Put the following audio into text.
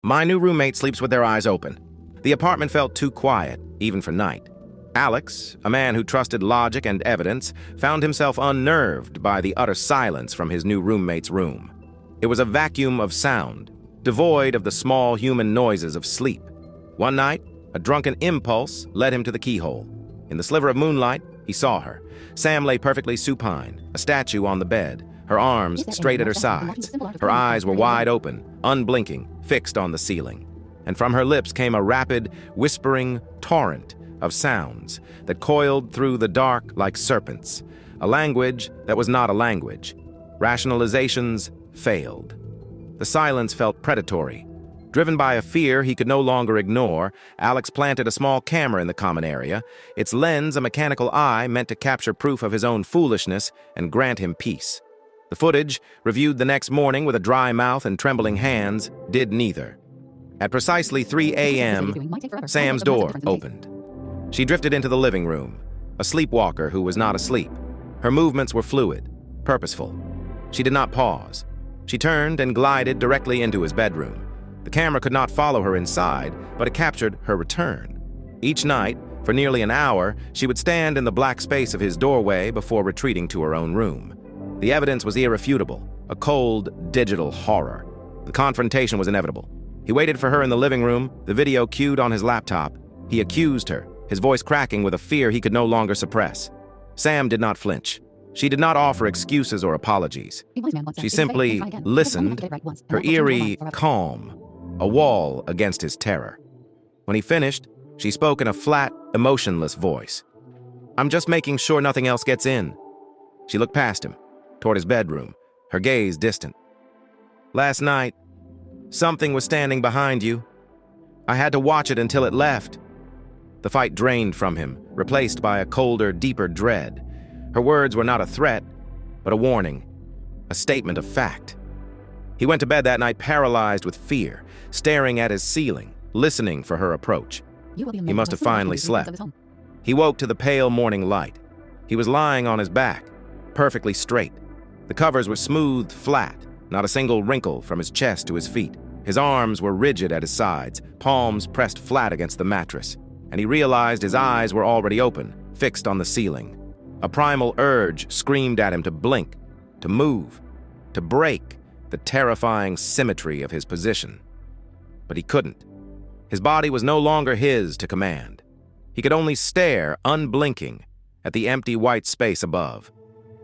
My new roommate sleeps with their eyes open. The apartment felt too quiet, even for night. Alex, a man who trusted logic and evidence, found himself unnerved by the utter silence from his new roommate's room. It was a vacuum of sound, devoid of the small human noises of sleep. One night, a drunken impulse led him to the keyhole. In the sliver of moonlight, he saw her. Sam lay perfectly supine, a statue on the bed, her arms straight at her sides. Her eyes were wide open, unblinking, fixed on the ceiling. And from her lips came a rapid, whispering torrent of sounds that coiled through the dark like serpents, a language that was not a language. Rationalizations failed. The silence felt predatory. Driven by a fear he could no longer ignore, Alex planted a small camera in the common area, its lens a mechanical eye meant to capture proof of his own foolishness and grant him peace. The footage, reviewed the next morning with a dry mouth and trembling hands, did neither. At precisely 3 a.m., Sam's door opened. She drifted into the living room, a sleepwalker who was not asleep. Her movements were fluid, purposeful. She did not pause. She turned and glided directly into his bedroom. The camera could not follow her inside, but it captured her return. Each night, for nearly an hour, she would stand in the black space of his doorway before retreating to her own room. The evidence was irrefutable, a cold, digital horror. The confrontation was inevitable. He waited for her in the living room, the video cued on his laptop. He accused her, his voice cracking with a fear he could no longer suppress. Sam did not flinch. She did not offer excuses or apologies. She simply listened, her eerie calm, a wall against his terror. When he finished, she spoke in a flat, emotionless voice. "I'm just making sure nothing else gets in." She looked past him, toward his bedroom, her gaze distant. "Last night, something was standing behind you. I had to watch it until it left." The fight drained from him, replaced by a colder, deeper dread. Her words were not a threat, but a warning, a statement of fact. He went to bed that night paralyzed with fear, staring at his ceiling, listening for her approach. He must have finally slept. He woke to the pale morning light. He was lying on his back, perfectly straight. The covers were smooth, flat, not a single wrinkle from his chest to his feet. His arms were rigid at his sides, palms pressed flat against the mattress, and he realized his eyes were already open, fixed on the ceiling. A primal urge screamed at him to blink, to move, to break the terrifying symmetry of his position. But he couldn't. His body was no longer his to command. He could only stare, unblinking, at the empty white space above.